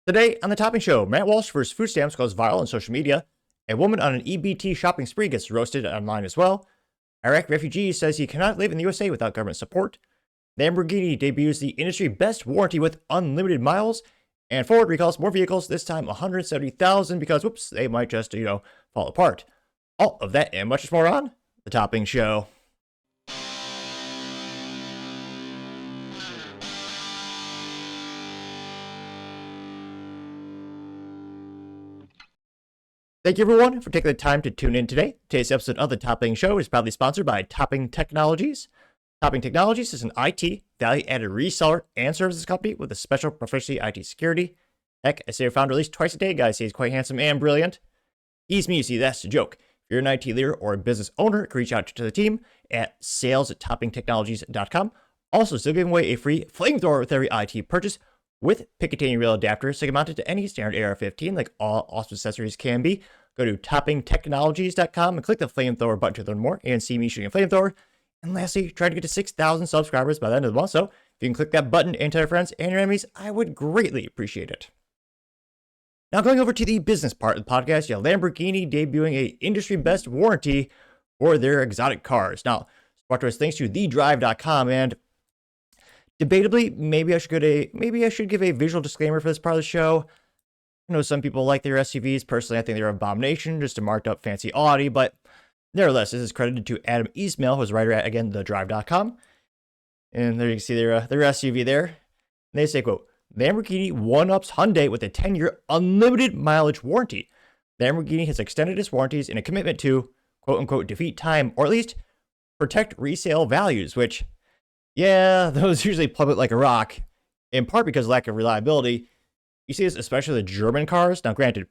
Today on the Topping Show, Matt Walsh vs. food stamps goes viral on social media. A woman on an EBT shopping spree gets roasted online as well. Iraq refugee says he cannot live in the USA without government support. Lamborghini debuts the industry best warranty with unlimited miles. And Ford recalls more vehicles, this time 170,000 because, whoops, they might just, fall apart. All of that and much more on the Topping Show. Thank you everyone for taking the time to tune in today. Today's episode of the Topping Show is proudly sponsored by Topping Technologies. Topping Technologies is an IT value-added reseller and services company with a special proficiency IT security. Heck, I say your founder at least twice a day, guys. He's quite handsome and brilliant. Ease me, you see, that's the joke. If you're an IT leader or a business owner, you can reach out to the team at sales@toppingtechnologies.com. Also, still giving away a free Flamethrower with every IT purchase with Picatinny rail adapter, so you can mount it to any standard AR-15 like all awesome accessories can be. Go to toppingtechnologies.com and click the Flamethrower button to learn more and see me shooting a Flamethrower. And lastly, trying to get to 6,000 subscribers by the end of the month, so if you can click that button and tell your friends and your enemies, I would greatly appreciate it. Now going over to the business part of the podcast, you have Lamborghini debuting a industry best warranty for their exotic cars. Now, brought to us thanks to thedrive.com, and debatably, maybe I should give a visual disclaimer for this part of the show. I know some people like their SUVs. Personally, I think they're an abomination, just a marked up fancy Audi, but nevertheless, this is credited to Adam Eastmail, who's a writer at, again, thedrive.com. And there you can see their SUV there. And they say, quote, Lamborghini one-ups Hyundai with a 10-year unlimited mileage warranty. Lamborghini has extended its warranties in a commitment to, quote-unquote, defeat time, or at least protect resale values, which, yeah, those usually plummet like a rock, in part because of lack of reliability. You see this especially the German cars. Now, granted,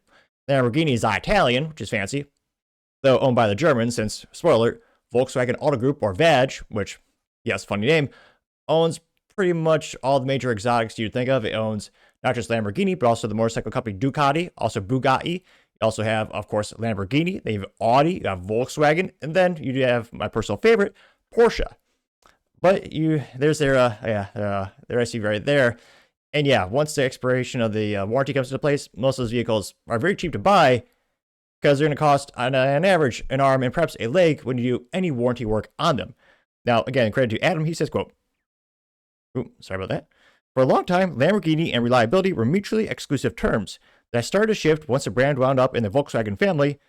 Lamborghini is Italian, which is fancy, though owned by the Germans, since, spoiler alert, Volkswagen Auto Group, or VAG, which, yes, funny name, owns pretty much all the major exotics you'd think of. It owns not just Lamborghini, but also the motorcycle company Ducati, also Bugatti. You also have, of course, Lamborghini. They have Audi, you have Volkswagen, and then you have my personal favorite, Porsche. But there's their SUV right there. And yeah, once the expiration of the warranty comes into place, most of those vehicles are very cheap to buy because they're going to cost, on average, an arm and perhaps a leg when you do any warranty work on them. Now, again, credit to Adam, he says, quote, sorry about that. For a long time, Lamborghini and reliability were mutually exclusive terms that started to shift once the brand wound up in the Volkswagen family.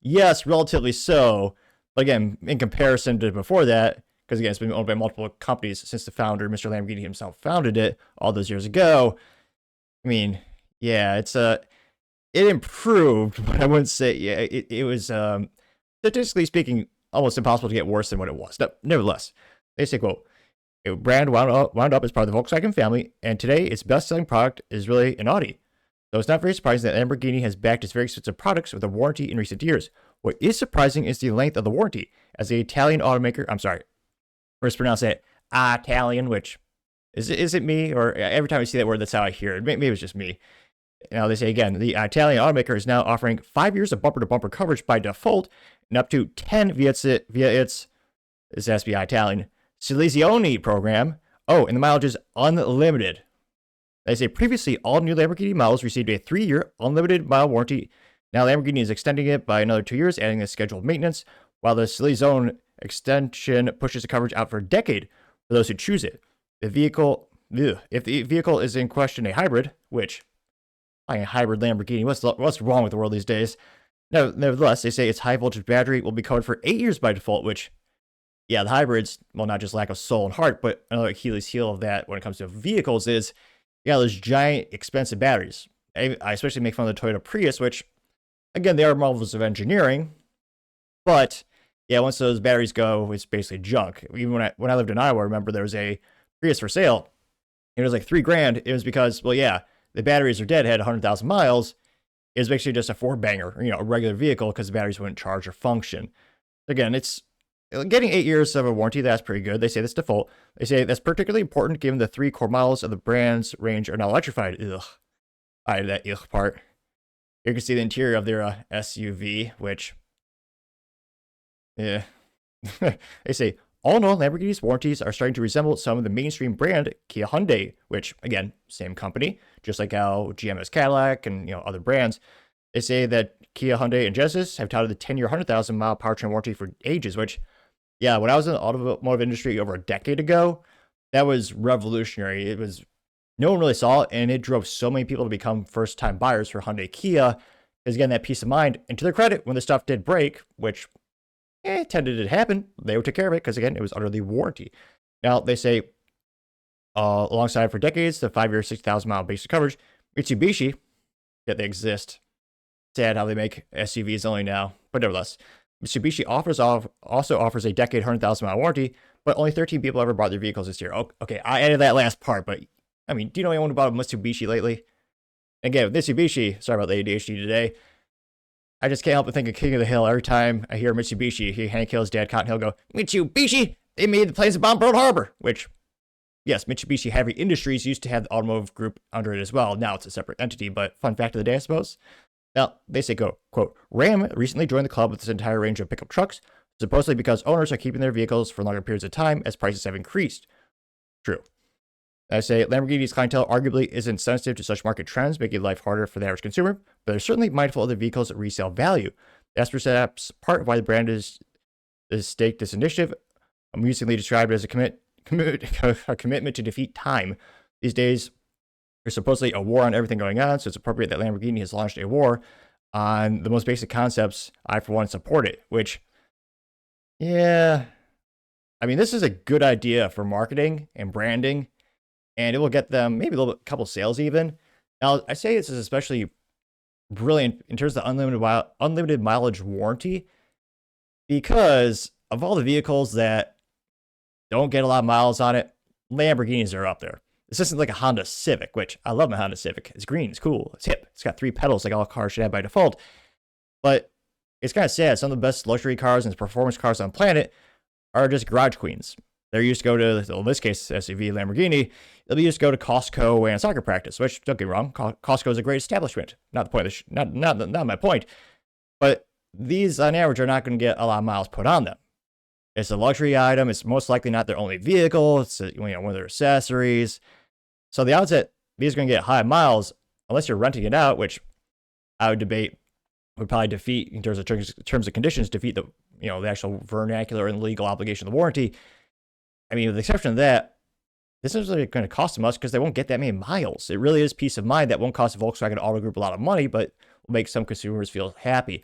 Yes, relatively so. But again, in comparison to before that, because again, it's been owned by multiple companies since the founder, Mr. Lamborghini himself, founded it all those years ago. I mean, yeah, it improved, but I wouldn't say, yeah, it was, statistically speaking, almost impossible to get worse than what it was. Nevertheless, they say, quote, a brand wound up as part of the Volkswagen family, and today its best-selling product is really an Audi. So it's not very surprising that Lamborghini has backed its very expensive products with a warranty in recent years. What is surprising is the length of the warranty, as the Italian automaker, I'm sorry, first pronounce it Italian, which is it me, or every time I see that word, that's how I hear it. Maybe it's just me. Now they say again, the Italian automaker is now offering 5 years of bumper-to-bumper coverage by default, and up to 10 via its this has to be Italian Selezione program. Oh, and the mileage is unlimited. They say previously all new Lamborghini models received a 3-year unlimited mile warranty. Now Lamborghini is extending it by another 2 years, adding a scheduled maintenance, while the Selezione extension pushes the coverage out for a decade for those who choose it. If the vehicle is in question a hybrid, which, buying a hybrid Lamborghini, what's wrong with the world these days? Nevertheless, they say its high voltage battery will be covered for 8 years by default, which, yeah, the hybrids, well, not just lack of soul and heart, but another Achilles heel of that when it comes to vehicles is, yeah, those giant expensive batteries. I especially make fun of the Toyota Prius, which, again, they are marvels of engineering, but yeah, once those batteries go, it's basically junk. Even when I lived in Iowa, I remember there was a Prius for sale. It was like $3,000. It was because, well, yeah, the batteries are dead, had 100,000 miles. It was basically just a four-banger, a regular vehicle, because the batteries wouldn't charge or function. Again, it's getting 8 years of a warranty. That's pretty good. They say that's default. They say that's particularly important given the 3 core models of the brand's range are now electrified. Ugh. I had that ugh part. Here you can see the interior of their SUV, which, yeah. They say all in all, Lamborghini's warranties are starting to resemble some of the mainstream brand Kia Hyundai, which, again, same company, just like how GM has Cadillac and other brands. They say that Kia, Hyundai, and Genesis have touted the 10-year, 100,000-mile powertrain warranty for ages, which, yeah, when I was in the automotive industry over a decade ago, that was revolutionary. No one really saw it, and it drove so many people to become first-time buyers for Hyundai Kia, because again, that peace of mind. And to their credit, when the stuff did break, which tended to happen, they took care of it, because again, it was under the warranty. Now, they say, alongside for decades, the 5-year, 60,000-mile basic coverage, Mitsubishi, that they exist. Sad how they make SUVs only now, but nevertheless, Mitsubishi also offers a decade, 100,000-mile warranty, but only 13 people ever bought their vehicles this year. Oh, okay, I added that last part, but I mean, do you know anyone who bought a Mitsubishi lately? Again, with Mitsubishi, sorry about the ADHD today, I just can't help but think of King of the Hill. Every time I hear Mitsubishi, hear Hank Hill's dad, Cotton Hill, go, Mitsubishi, they made the planes that bomb Pearl Harbor, which, yes, Mitsubishi Heavy Industries used to have the automotive group under it as well. Now it's a separate entity, but fun fact of the day, I suppose. Now, they say, quote, Ram recently joined the club with its entire range of pickup trucks, supposedly because owners are keeping their vehicles for longer periods of time as prices have increased. True. I say Lamborghini's clientele arguably isn't sensitive to such market trends, making life harder for the average consumer, but they're certainly mindful of the vehicle's resale value. That's perhaps part of why the brand is staked this initiative, amusingly described as a commitment to defeat time. These days, there's supposedly a war on everything going on, so it's appropriate that Lamborghini has launched a war on the most basic concepts. I, for one, support it, which, yeah, I mean, this is a good idea for marketing and branding, and it will get them maybe a couple sales even. Now, I say this is especially brilliant in terms of unlimited mileage warranty, because of all the vehicles that don't get a lot of miles on it, Lamborghinis are up there. This isn't like a Honda Civic, which I love my Honda Civic. It's green, it's cool, it's hip, it's got 3 pedals like all cars should have by default. But it's kind of sad. Some of the best luxury cars and performance cars on the planet are just garage queens. They're used to go to, in this case, SUV Lamborghini, they'll be used to go to Costco and soccer practice, which, don't get me wrong, Costco is a great establishment. Not the point, not my point. But these, on average, are not going to get a lot of miles put on them. It's a luxury item. It's most likely not their only vehicle. It's one of their accessories. So the odds that these are going to get high miles, unless you're renting it out, which I would debate would probably defeat, in terms and conditions, defeat the the actual vernacular and legal obligation of the warranty. I mean, with the exception of that, this isn't really going to cost them much because they won't get that many miles. It really is peace of mind that won't cost Volkswagen Auto Group a lot of money, but will make some consumers feel happy.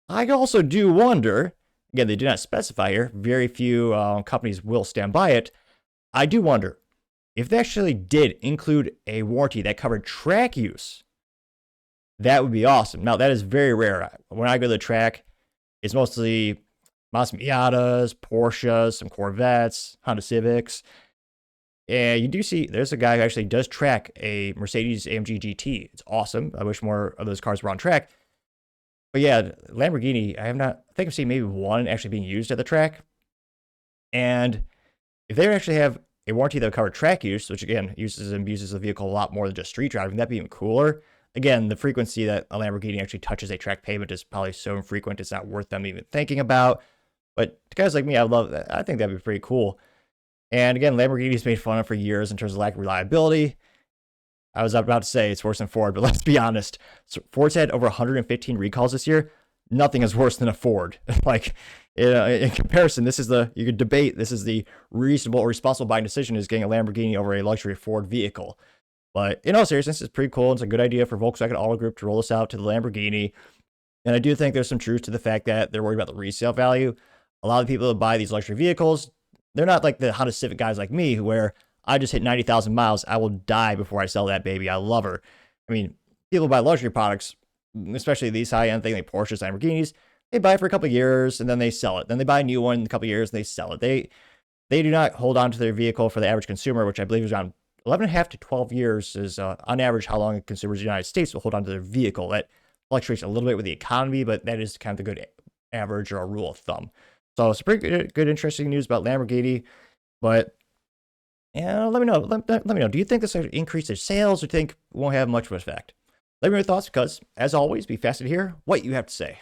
I also do wonder, again, they do not specify here, very few companies will stand by it. I do wonder if they actually did include a warranty that covered track use. That would be awesome. Now, that is very rare. When I go to the track, it's mostly Mazda Miatas, Porsches, some Corvettes, Honda Civics. And you do see there's a guy who actually does track a Mercedes AMG GT. It's awesome. I wish more of those cars were on track. But yeah, Lamborghini, I think I've seen maybe one actually being used at the track. And if they actually have a warranty that would cover track use, which again uses and abuses the vehicle a lot more than just street driving, that'd be even cooler. Again, the frequency that a Lamborghini actually touches a track pavement is probably so infrequent it's not worth them even thinking about. But to guys like me, I love that. I think that'd be pretty cool. And again, Lamborghini's made fun of for years in terms of lack of reliability. I was about to say it's worse than Ford, but let's be honest. So Ford's had over 115 recalls this year. Nothing is worse than a Ford. Like, in comparison, you could debate, this is the reasonable or responsible buying decision is getting a Lamborghini over a luxury Ford vehicle. But in all seriousness, it's pretty cool. It's a good idea for Volkswagen Auto Group to roll this out to the Lamborghini. And I do think there's some truth to the fact that they're worried about the resale value. A lot of people that buy these luxury vehicles, they're not like the Honda Civic guys like me, where I just hit 90,000 miles. I will die before I sell that baby. I love her. I mean, people buy luxury products, especially these high-end things like Porsches, Lamborghinis. They buy it for a couple of years and then they sell it. Then they buy a new one in a couple of years and they sell it. They do not hold on to their vehicle for the average consumer, which I believe is around 11 and a half to 12 years is on average how long consumers in the United States will hold on to their vehicle. That fluctuates a little bit with the economy, but that is kind of the good average or a rule of thumb. So it's pretty good, interesting news about Lamborghini. But yeah, let me know. Let me know. Do you think this will increase their sales, or do you think it won't have much of an effect? Let me know your thoughts, because as always, be fascinated to hear what you have to say.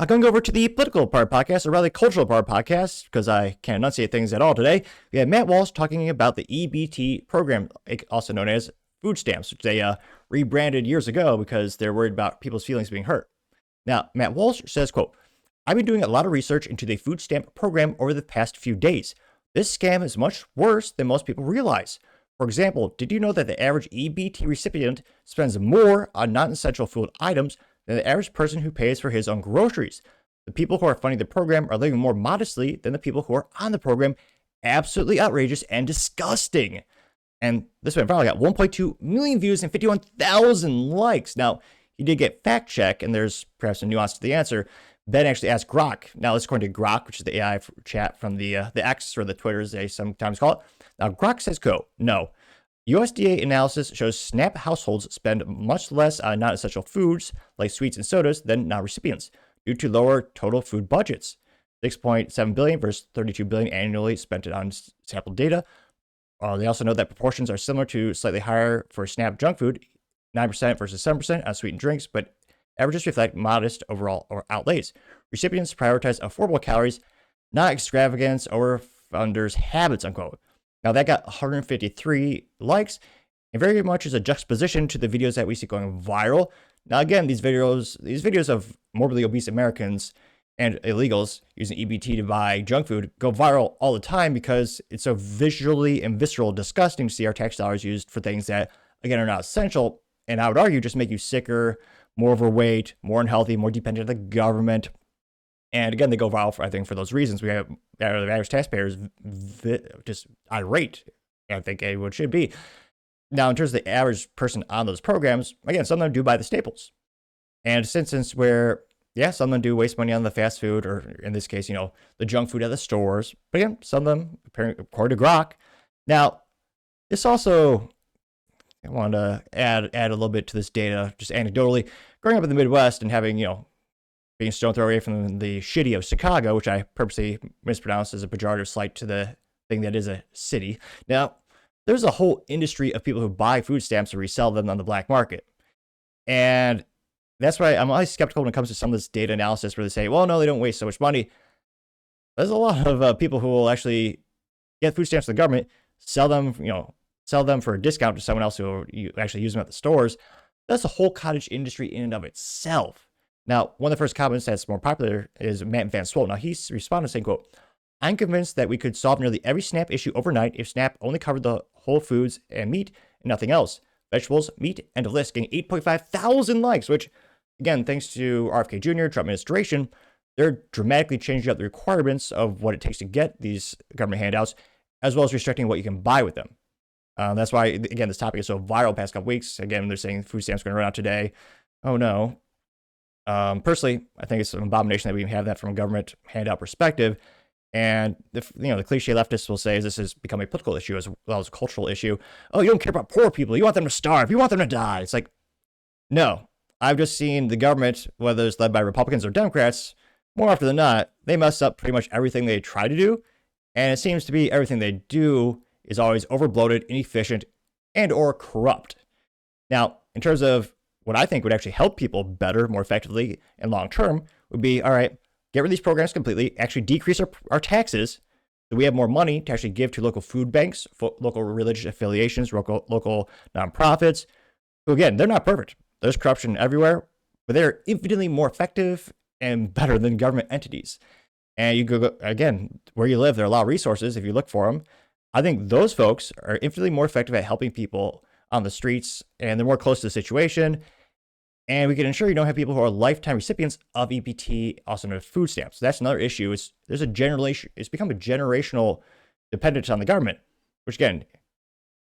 Going over to the political part podcast, or rather cultural part podcast, because I can't enunciate things at all today. We have Matt Walsh talking about the EBT program, also known as food stamps, which they rebranded years ago because they're worried about people's feelings being hurt. Now, Matt Walsh says, quote, "I've been doing a lot of research into the food stamp program over the past few days. This scam is much worse than most people realize. For example, did you know that the average EBT recipient spends more on non-essential food items than the average person who pays for his own groceries? The people who are funding the program are living more modestly than the people who are on the program. Absolutely outrageous and disgusting." And this one probably got 1.2 million views and 51,000 likes. Now, he did get fact check, and there's perhaps a nuance to the answer. Ben actually asked Grok. Now, this is according to Grok, which is the AI chat from the X or the Twitter, as they sometimes call it. Now, Grok says, no. USDA analysis shows SNAP households spend much less on non-essential foods like sweets and sodas than non-recipients due to lower total food budgets. 6.7 billion versus 32 billion annually spent on sample data. They also note that proportions are similar to slightly higher for SNAP junk food, 9% versus 7% on sweetened drinks, but averages reflect modest overall outlays. Recipients prioritize affordable calories, not extravagance or funders' habits, unquote. Now that got 153 likes, and very much is a juxtaposition to the videos that we see going viral. Now again, these videos of morbidly obese Americans and illegals using EBT to buy junk food go viral all the time because it's so visually and visceral disgusting to see our tax dollars used for things that, again, are not essential, and I would argue just make you sicker, more overweight, more unhealthy, more dependent on the government. And again, they go viral for, I think, for those reasons. We have the average taxpayers just irate, I think everyone should be. Now, in terms of the average person on those programs, again, some of them do buy the staples. And it's instance where, yeah, some of them do waste money on the fast food, or in this case, the junk food at the stores. But again, some of them, according to Grok. Now, this also, I want to add a little bit to this data, just anecdotally. Growing up in the Midwest and having, being stone throw away from the shitty of Chicago, which I purposely mispronounced as a pejorative slight to the thing that is a city. Now, there's a whole industry of people who buy food stamps and resell them on the black market. And that's why I'm always skeptical when it comes to some of this data analysis where they say, well, no, they don't waste so much money. There's a lot of people who will actually get food stamps from the government, sell them for a discount to someone else who actually use them at the stores. That's a whole cottage industry in and of itself. Now, one of the first comments that's more popular is Matt Van Swole. Now, he's responded saying, quote, "I'm convinced that we could solve nearly every SNAP issue overnight if SNAP only covered the whole foods and meat and nothing else. Vegetables, meat, and a list," getting 8.5 thousand likes, which, again, thanks to RFK Jr., Trump administration, they're dramatically changing up the requirements of what it takes to get these government handouts, as well as restricting what you can buy with them. That's why, again, this topic is so viral the past couple weeks. Again, they're saying food stamps are going to run out today. Oh, no. Personally, I think it's an abomination that we have that from a government handout perspective. And the cliche leftists will say this has become a political issue as well as a cultural issue. Oh, you don't care about poor people. You want them to starve. You want them to die. It's like, no. I've just seen the government, whether it's led by Republicans or Democrats, more often than not, they mess up pretty much everything they try to do. And it seems to be everything they do is always overbloated, inefficient, and or corrupt. Now, in terms of what I think would actually help people better, more effectively, and long term would be, all right, get rid of these programs completely, actually decrease our taxes so we have more money to actually give to local food banks, local religious affiliations, local nonprofits, who, again, they're not perfect. There's corruption everywhere, but they're infinitely more effective and better than government entities. And you go, again, where you live, there are a lot of resources if you look for them. I think those folks are infinitely more effective at helping people on the streets, and they're more close to the situation. And we can ensure you don't have people who are lifetime recipients of EBT, also known as food stamps. So that's another issue. It's become a generational dependence on the government, which, again,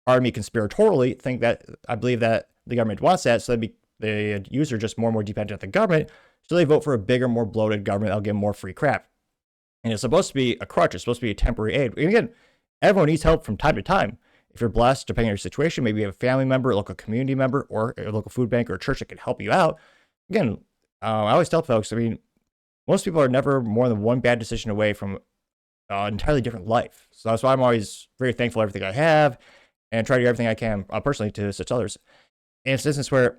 part of me conspiratorially I believe that the government wants that, so the user just more and more dependent on the government, so they vote for a bigger, more bloated government that'll give them more free crap. And it's supposed to be a crutch. It's supposed to be a temporary aid. And again, everyone needs help from time to time. If you're blessed, depending on your situation, maybe you have a family member, a local community member, or a local food bank or a church that can help you out. Again, I always tell folks, most people are never more than one bad decision away from an entirely different life. So that's why I'm always very thankful for everything I have and try to do everything I can personally to assist others. And it's an instance where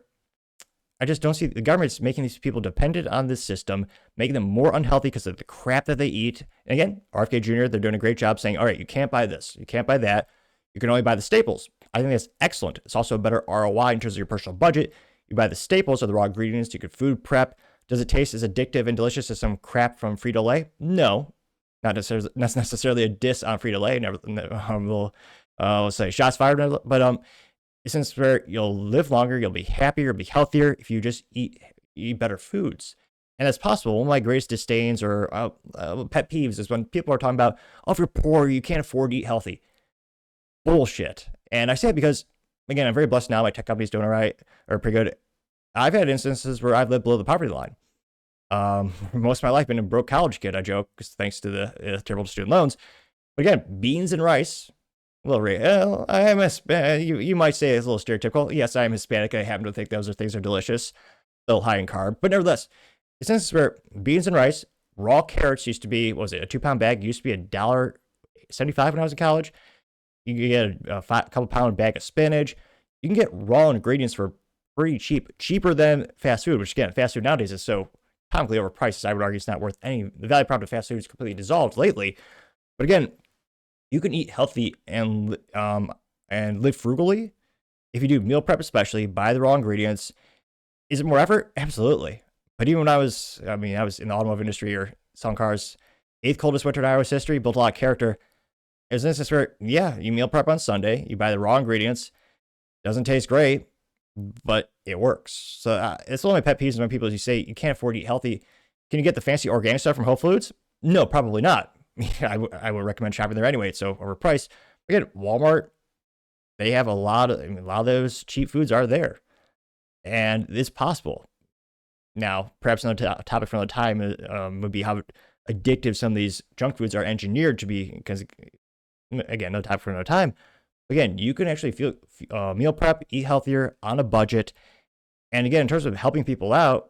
I just don't see the government's making these people dependent on this system, making them more unhealthy because of the crap that they eat. And again, RFK Jr., they're doing a great job saying, all right, you can't buy this, you can't buy that, you can only buy the staples. I think that's excellent. It's also a better ROI in terms of your personal budget. You buy the staples or the raw ingredients, you could food prep. Does it taste as addictive and delicious as some crap from Frito-Lay? No, not necessarily a diss on Frito-Lay. We'll say shots fired, but since where you'll live longer, you'll be happier, be healthier if you just eat better foods. And that's possible. One of my greatest disdains or pet peeves is when people are talking about, oh, if you're poor, you can't afford to eat healthy. Bullshit. And I say it because, again, I'm very blessed now. My tech company's doing all right, or pretty good. I've had instances where I've lived below the poverty line. Most of my life, been a broke college kid, I joke, because thanks to the terrible student loans. But again, beans and rice. Well, I am you might say it's a little stereotypical. Yes, I am Hispanic. I happen to think those things are delicious, still high in carb. But nevertheless, since where beans and rice, raw carrots used to be, what was it, a 2-pound bag used to be $1.75 when I was in college. You can get a couple pound bag of spinach. You can get raw ingredients for pretty cheap, cheaper than fast food, which again, fast food nowadays is so comically overpriced. I would argue it's not worth any. The value prop of fast food is completely dissolved lately. But again, you can eat healthy and live frugally if you do meal prep, especially buy the raw ingredients. Is it more effort? Absolutely. But even when I was in the automotive industry or selling cars, 8th coldest winter in Iowa's history, built a lot of character. There's an instance where, yeah, you meal prep on Sunday, you buy the raw ingredients, doesn't taste great, but it works. So it's one of my pet peeves when people, as you say, you can't afford to eat healthy. Can you get the fancy organic stuff from Whole Foods? No, probably not. I would recommend shopping there anyway. It's so overpriced. Again, Walmart, they have a lot of those cheap foods are there, and it's possible. Now, perhaps another topic for another time would be how addictive some of these junk foods are engineered to be. Because again, no topic for another time. Again, you can actually meal prep, eat healthier on a budget, and again, in terms of helping people out.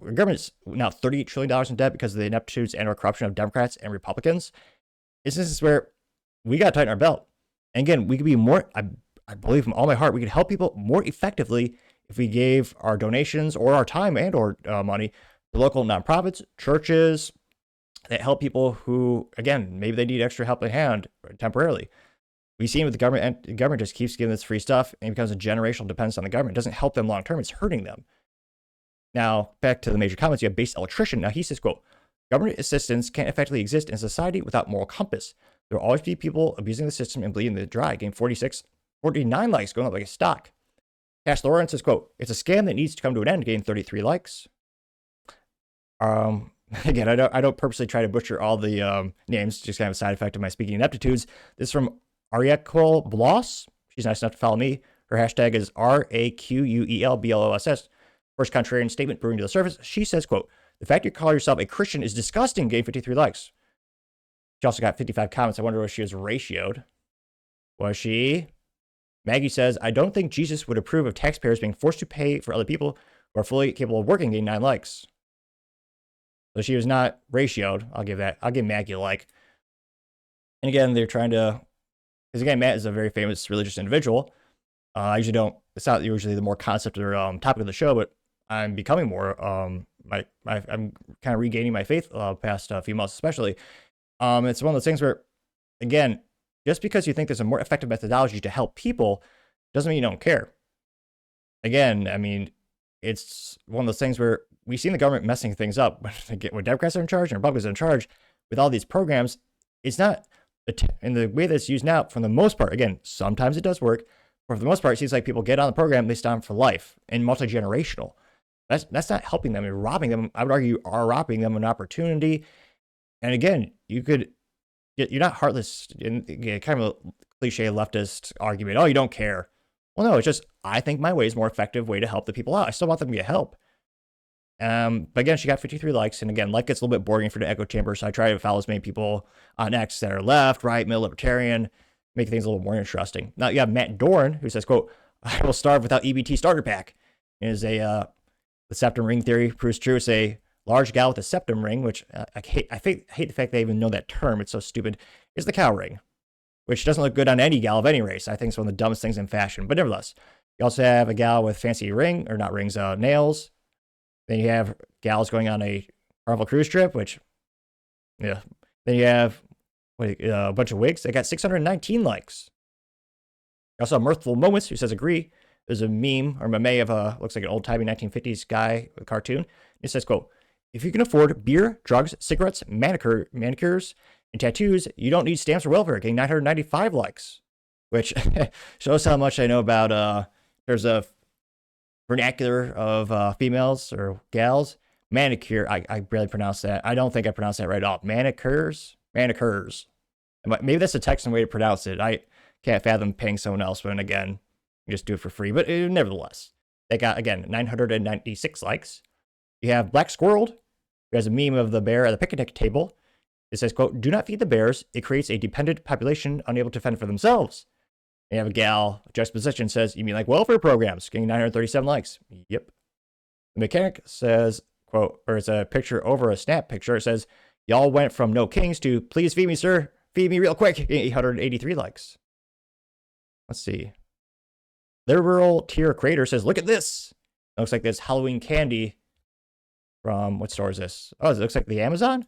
Our government's now $38 trillion in debt because of the ineptitudes and/or corruption of Democrats and Republicans. This is where we got to tighten our belt. And again, we could be more, I believe from all my heart, we could help people more effectively if we gave our donations or our time and or money to local nonprofits, churches that help people who, again, maybe they need extra helping hand temporarily. We've seen with the government, and the government just keeps giving this free stuff and it becomes a generational dependence on the government. It doesn't help them long term, it's hurting them. Now, back to the major comments, you have Base Electrician. Now, he says, quote, government assistance can't effectively exist in society without moral compass. There will always be people abusing the system and bleeding the dry. Getting 49 likes, going up like a stock. Cash Lawrence says, quote, it's a scam that needs to come to an end, getting 33 likes. Again, I don't purposely try to butcher all the names, just kind of a side effect of my speaking ineptitudes. This is from Ariel Bloss. She's nice enough to follow me. Her hashtag is RAQUELBLOSS. First contrarian statement brewing to the surface. She says, quote, the fact you call yourself a Christian is disgusting, getting 53 likes. She also got 55 comments. I wonder if she was ratioed. Was she? Maggie says, I don't think Jesus would approve of taxpayers being forced to pay for other people who are fully capable of working, getting 9 likes. So she was not ratioed. I'll give Maggie a like. And again, they're trying to, because again, Matt is a very famous religious individual. I usually don't, it's not usually the more concept or topic of the show, but I'm becoming more, I'm kind of regaining my faith past a few months, especially. It's one of those things where, again, just because you think there's a more effective methodology to help people doesn't mean you don't care. Again, I mean, it's one of those things where we've seen the government messing things up when Democrats are in charge and Republicans are in charge with all these programs. It's not, in the way that it's used now, for the most part, again, sometimes it does work, but for the most part, it seems like people get on the program, they stop for life and multi-generational. That's not helping them and robbing them. I would argue you are robbing them an opportunity. And again, you're not heartless in kind of a cliche leftist argument. Oh, you don't care. Well, no, it's just, I think my way is a more effective way to help the people out. I still want them to get help. But again, she got 53 likes. And again, like gets a little bit boring for the echo chamber. So I try to follow as many people on X that are left, right, middle, libertarian, make things a little more interesting. Now you have Matt Dorn who says, quote, I will starve without EBT starter pack. It is the septum ring theory proves true. It's a large gal with a septum ring, which I hate the fact they even know that term. It's so stupid. Is the cow ring, which doesn't look good on any gal of any race. I think it's one of the dumbest things in fashion. But nevertheless, You also have a gal with fancy nails. Then you have gals going on a Carnival cruise trip, which, yeah. Then you have a bunch of wigs. They got 619 likes. You also have Mirthful Moments, who says agree. There's a meme or meme of looks like an old-timey 1950s guy with a cartoon. It says, quote, if you can afford beer, drugs, cigarettes, manicures, and tattoos, you don't need stamps or welfare, getting 995 likes. Which shows how much I know about, there's a vernacular of females or gals. Manicure, I barely pronounce that. I don't think I pronounced that right at all. Manicures. Maybe that's the Texan way to pronounce it. I can't fathom paying someone else, but again, you just do it for free. But nevertheless, they got, again, 996 likes. You have Black Squirrel, who has a meme of the bear at the picnic table. It says, quote, do not feed the bears. It creates a dependent population unable to fend for themselves. And you have a gal, juxtaposition, says, you mean like welfare programs, getting 937 likes. Yep. The mechanic says, quote, or it's a picture over a snap picture. It says, y'all went from no kings to please feed me, sir. Feed me real quick. 883 likes. Let's see. Liberal Tier Creator says, look at this. It looks like this Halloween candy from, what store is this? Oh, it looks like the Amazon.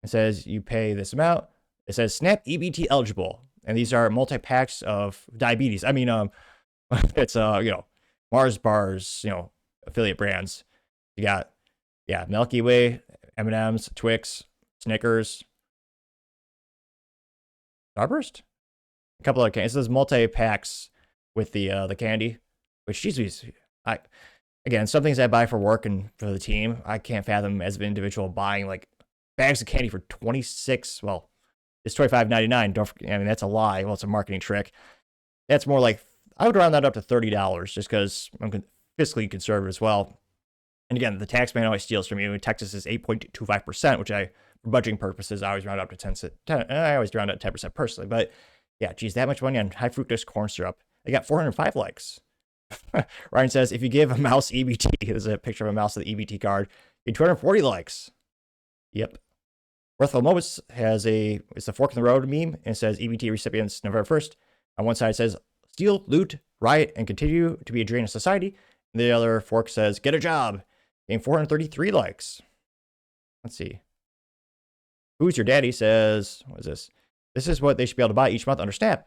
It says you pay this amount. It says Snap EBT eligible. And these are multi-packs of diabetes. I mean, it's, Mars bars, affiliate brands. You got, Milky Way, M&M's, Twix, Snickers, Starburst? A couple of candies. This is multi-packs with the candy, which, geez, again, some things I buy for work and for the team, I can't fathom as an individual buying, like, bags of candy for 26, well, it's $25.99. I mean, that's a lie. Well, it's a marketing trick. That's more like, I would round that up to $30 just because I'm fiscally conservative as well. And again, the tax man always steals from you. Texas is 8.25%, which for budgeting purposes, I always round up to 10. I always round up to 10% personally. But yeah, geez, that much money on high fructose corn syrup. They got 405 likes. Ryan says, if you give a mouse EBT, there's a picture of a mouse with the EBT card, you get 240 likes. Yep. Worthwhile Moments it's a fork in the road meme, and it says EBT recipients November 1st. On one side it says, steal, loot, riot, and continue to be a drain of society. And the other fork says, get a job. Getting 433 likes. Let's see. Who's Your Daddy says, what is this? This is what they should be able to buy each month under Snap.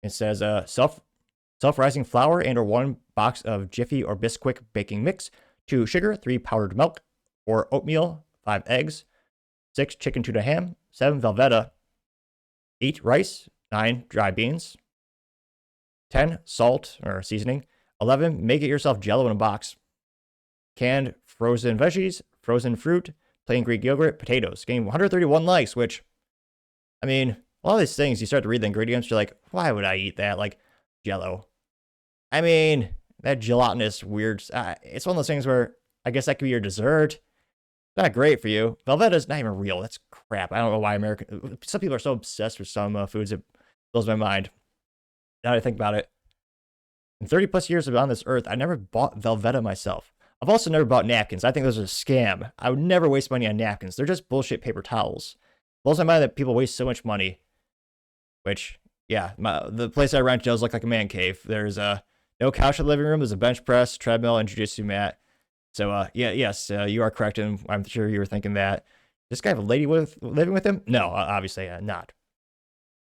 It says, self-rising flour and or 1 box of Jiffy or Bisquick baking mix, 2 sugar, 3 powdered milk, 4 oatmeal, 5 eggs, 6 chicken tuna ham, 7 Velveeta, 8 rice, 9 dry beans, 10 salt or seasoning, 11 make it yourself Jello in a box, canned frozen veggies, frozen fruit, plain Greek yogurt, potatoes. Getting 131 likes, which, I mean, a lot of these things, you start to read the ingredients, you're like, why would I eat that? Like, Jello. I mean, that gelatinous weird, it's one of those things where I guess that could be your dessert. Not great for you. Velveeta's not even real. That's crap. I don't know why some people are so obsessed with some foods. It blows my mind. Now that I think about it. In 30 plus years of on this earth, I never bought Velveeta myself. I've also never bought napkins. I think those are a scam. I would never waste money on napkins. They're just bullshit paper towels. It blows my mind that people waste so much money. Which, yeah, the place I rent does look like a man cave. There's no couch in the living room. There's a bench press, treadmill, and jiu-jitsu mat. So, yes, you are correct, and I'm sure you were thinking that. Does this guy have a lady living with him? No, obviously not.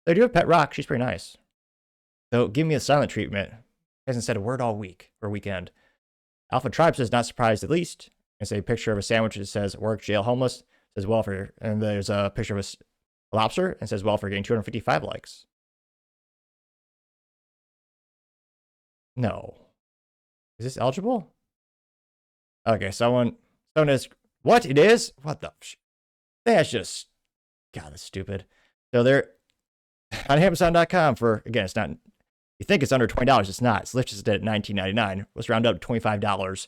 They do have Pet Rock. She's pretty nice. So, give me a silent treatment. Hasn't said a word all week or weekend. Alpha Tribe says, not surprised at least. It's a picture of a sandwich that says, work, jail, homeless. It says, welfare. And there's a picture of a lobster and says, welfare, getting 255 likes. No. Is this eligible? Okay, someone is, what? It is? What the? That's just, God, that's stupid. So they're on Amazon.com for, again, it's not, you think it's under $20. It's not. It's listed at $19.99. Let's round up to $25.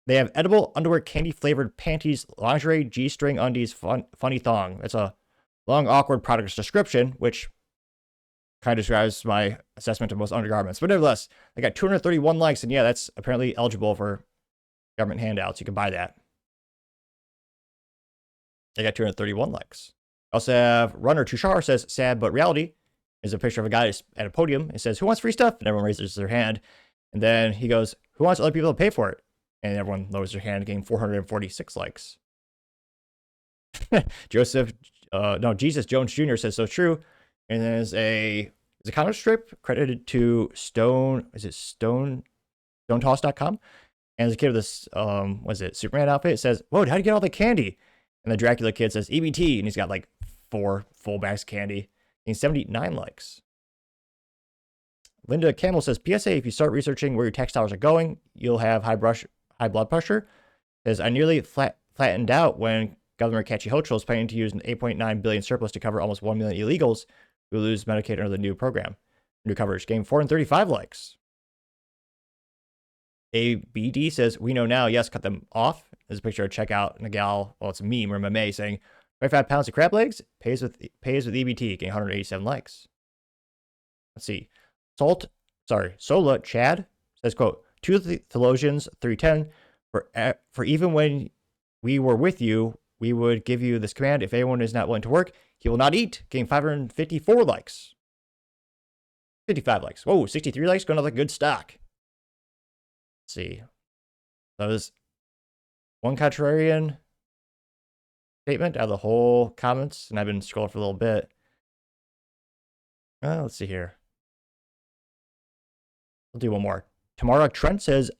They have edible underwear, candy flavored panties, lingerie, G-string undies, funny thong. That's a long, awkward product description, which kind of describes my assessment of most undergarments. But nevertheless, they got 231 likes, and yeah, that's apparently eligible for government handouts. You can buy that. They got 231 likes. Also have Runner Tushar says, sad but reality. There's a picture of a guy at a podium. It says, "Who wants free stuff?" And everyone raises their hand. And then he goes, "Who wants other people to pay for it?" And everyone lowers their hand, getting 446 likes. Jesus Jones Jr. says, "So true." And there's a comic strip credited to StoneToss.com. And there's a kid with this, Superman outfit. It says, "Whoa, how'd you get all the candy?" And the Dracula kid says, "EBT." And he's got like 4 full bags of candy. And 79 likes. Linda Campbell says, "PSA, if you start researching where your tax dollars are going, you'll have high blood pressure." Says, "I nearly flattened out when Governor Kathy Hochul is planning to use an $8.9 billion surplus to cover almost 1 million illegals who lose Medicaid under the new program. New coverage gained 435 likes. ABD says, "We know now, yes, cut them off." There's a picture of checkout and a gal, well, it's a meme or meme saying, 25 pounds of crab legs, pays with EBT, getting 187 likes. Let's see. Sola Chad says, quote, "Two Theologians 3:10, for even when we were with you, we would give you this command. If anyone is not willing to work, he will not eat," getting 554 likes. 55 likes. Whoa, 63 likes, going to like good stock. Let's see. That was one contrarian statement out of the whole comments, and I've been scrolling for a little bit. Let's see here. I'll do one more. Tamara Trent says,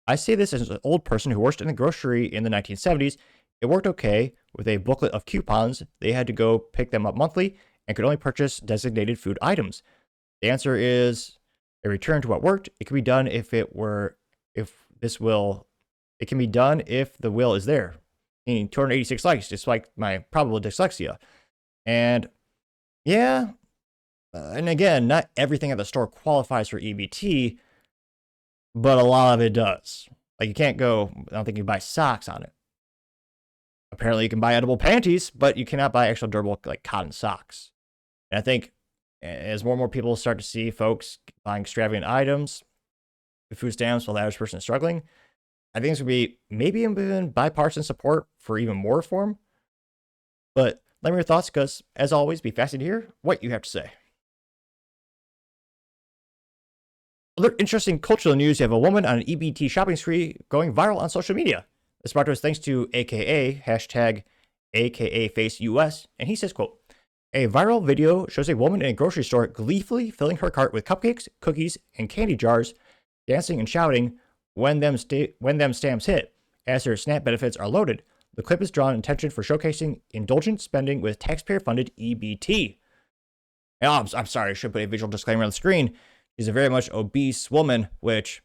"I say this as an old person who worked in the grocery in the 1970s. It worked okay with a booklet of coupons. They had to go pick them up monthly and could only purchase designated food items. The answer is a return to what worked. It can be done it can be done if the will is there." Meaning 286 likes, just like my probable dyslexia. And yeah, and again, not everything at the store qualifies for EBT, but a lot of it does. Like you can't go, I don't think you can buy socks on it. Apparently you can buy edible panties, but you cannot buy actual durable like cotton socks. And I think as more and more people start to see folks buying extravagant items, food stamps while the average person is struggling, I think it's going to be maybe even bipartisan support for even more reform. But let me know your thoughts, because as always, be fascinated to hear what you have to say. Other interesting cultural news, you have a woman on an EBT shopping spree going viral on social media. This brought to us thanks to AKA, hashtag AKAFaceUS, and he says, quote, "A viral video shows a woman in a grocery store gleefully filling her cart with cupcakes, cookies, and candy jars, dancing and shouting when them stamps hit, as her SNAP benefits are loaded. The clip is drawn attention for showcasing indulgent spending with taxpayer-funded EBT. And I'm sorry, I should put a visual disclaimer on the screen. She's a very much obese woman, which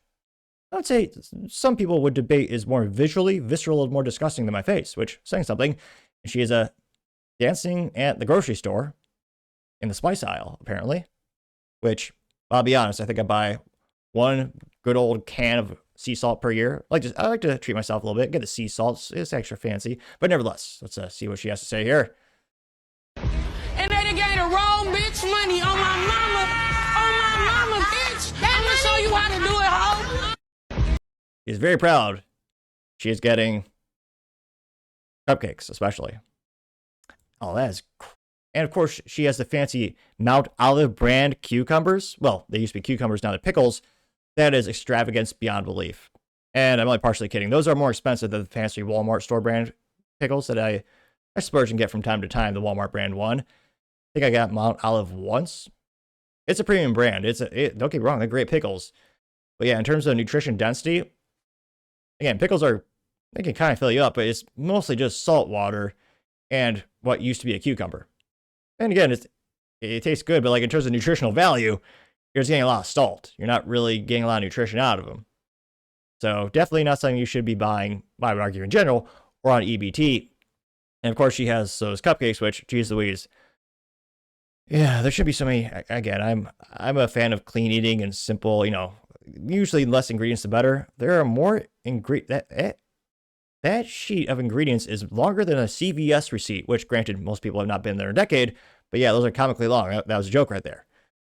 I would say some people would debate is more visually visceral and more disgusting than my face, which is saying something. And she is dancing at the grocery store in the spice aisle, apparently, which, I'll be honest, I think I buy one good old can of sea salt per year. I like to treat myself a little bit, get the sea salt. It's extra fancy, but nevertheless, let's see what she has to say here. And they gave the wrong bitch money on my mama, bitch. I'm gonna show you how to do it, ho. She's very proud. She is getting cupcakes, especially. Oh, that is. And of course, she has the fancy Mount Olive brand cucumbers. Well, they used to be cucumbers, now they're pickles. That is extravagance beyond belief. And I'm only partially kidding. Those are more expensive than the fancy Walmart store brand pickles that I splurge and get from time to time, the Walmart brand one. I think I got Mount Olive once. It's a premium brand. Don't get me wrong, they're great pickles. But yeah, in terms of nutrition density, again, pickles they can kind of fill you up, but it's mostly just salt water and what used to be a cucumber. And again, it tastes good, but like in terms of nutritional value, you're just getting a lot of salt. You're not really getting a lot of nutrition out of them. So definitely not something you should be buying, I would argue in general, or on EBT. And of course, she has those cupcakes, which, geez Louise. Yeah, there should be so many. Again, I'm a fan of clean eating and simple, usually less ingredients the better. There are more ingredients. That sheet of ingredients is longer than a CVS receipt, which granted, most people have not been there in a decade. But yeah, those are comically long. That was a joke right there.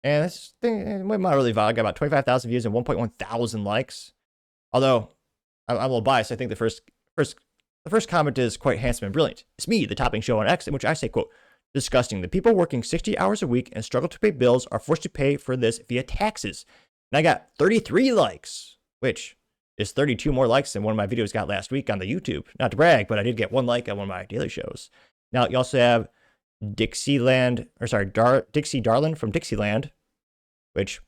And this thing went not really viral. I got about 25,000 views and 1.1 thousand likes. Although I'm a little biased, I think the first comment is quite handsome and brilliant. It's me, the Topping Show on X, in which I say, quote, Disgusting. The people working 60 hours a week and struggle to pay bills are forced to pay for this via taxes. And I got 33 likes, which is 32 more likes than one of my videos got last week on the YouTube. Not to brag, but I did get 1 like on one of my daily shows. Now, you also have Dixie Darlin from Dixieland, which,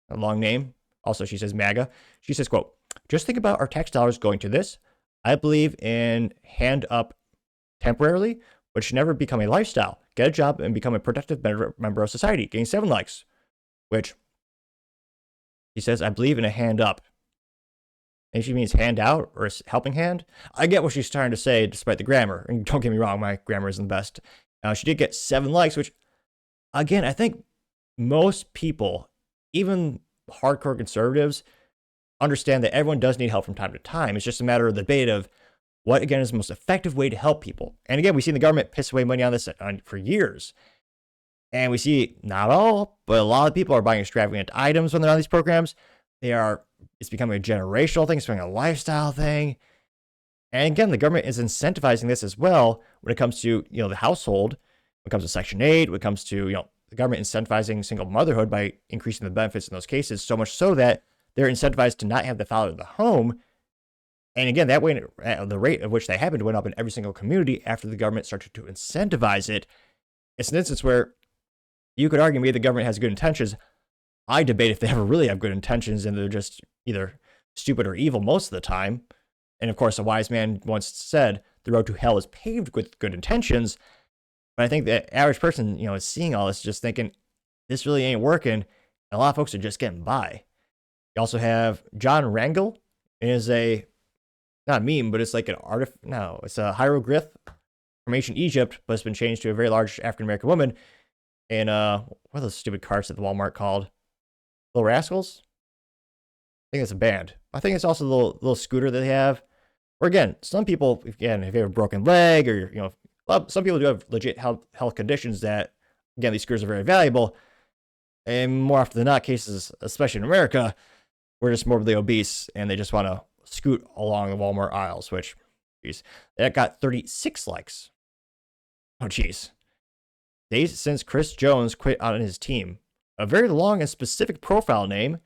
a long name. Also, she says MAGA. She says, quote, just think about our tax dollars going to this. I believe in hand up temporarily, but should never become a lifestyle. Get a job and become a productive member of society. Getting 7 likes, which he says, I believe in a hand up. And she means hand out or a helping hand. I get what she's trying to say despite the grammar. And don't get me wrong, my grammar isn't the best. She did get 7 likes, which, again, I think most people, even hardcore conservatives, understand that everyone does need help from time to time. It's just a matter of the debate of what, again, is the most effective way to help people. And again, we've seen the government piss away money on this for years. And we see, not all, but a lot of people are buying extravagant items when they're on these programs. It's becoming a generational thing. It's becoming a lifestyle thing. And again, the government is incentivizing this as well when it comes to, the household, when it comes to Section 8, when it comes to, the government incentivizing single motherhood by increasing the benefits in those cases, so much so that they're incentivized to not have the father in the home. And again, that way, the rate at which that happened went up in every single community after the government started to incentivize it. It's an instance where you could argue maybe the government has good intentions. I debate if they ever really have good intentions and they're just either stupid or evil most of the time. And of course, a wise man once said, the road to hell is paved with good intentions. But I think the average person, is seeing all this, just thinking, this really ain't working. And a lot of folks are just getting by. You also have John Rangel. It is not a meme, but it's like it's a hieroglyph from ancient Egypt, but it's been changed to a very large African-American woman. And what are those stupid carts at the Walmart called? Little Rascals? I think it's a band. I think it's also the little scooter that they have. Or again, some people, again, if you have a broken leg or, some people do have legit health conditions that, again, these scooters are very valuable. And more often than not, cases, especially in America, we're just morbidly obese and they just want to scoot along the Walmart aisles, which, geez, that got 36 likes. Oh, geez. Days since Chris Jones quit on his team. A very long and specific profile name.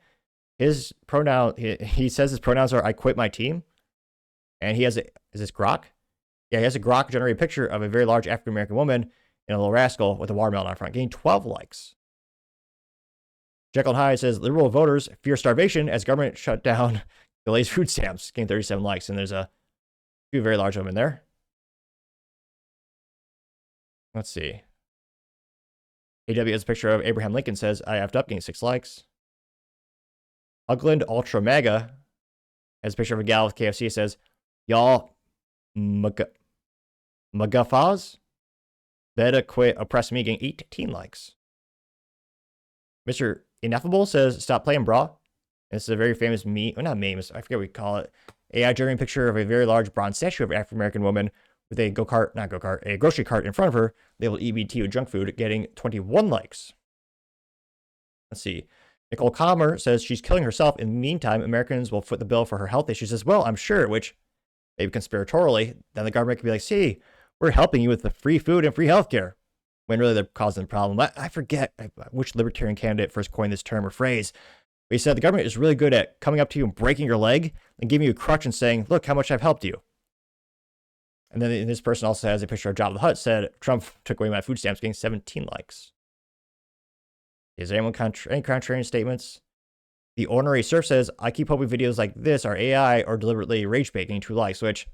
His pronoun, he says his pronouns are, I quit my team. And he has is this Grok? Yeah, he has a Grok generated picture of a very large African-American woman in a little rascal with a watermelon on front, getting 12 likes. Jekyll and Hyde says, liberal voters fear starvation as government shutdown delays food stamps, getting 37 likes. And there's a few very large women there. Let's see. AW has a picture of Abraham Lincoln, says, I effed up, getting 6 likes. Ugland Ultra Mega has a picture of a gal with KFC, says, y'all Magafaz better quit oppress me, getting 18 likes. Mr. Ineffable says, stop playing, brah. This is a very famous meme, well, not meme, I forget what we call it. AI generating picture of a very large bronze statue of an African-American woman with a a grocery cart in front of her, labeled EBT with junk food, getting 21 likes. Let's see. Nicole Commer says she's killing herself. In the meantime, Americans will foot the bill for her health issues as well, I'm sure, which maybe conspiratorially, then the government could be like, see, we're helping you with the free food and free healthcare, when really they're causing the problem. I forget which libertarian candidate first coined this term or phrase. But he said the government is really good at coming up to you and breaking your leg and giving you a crutch and saying, look how much I've helped you. And then this person also has a picture of Jabba the Hutt, said, Trump took away my food stamps, getting 17 likes. Is there anyone any contrarian statements? The Ornery Surf says, I keep hoping videos like this are AI or deliberately rage baiting, getting 2 likes, which,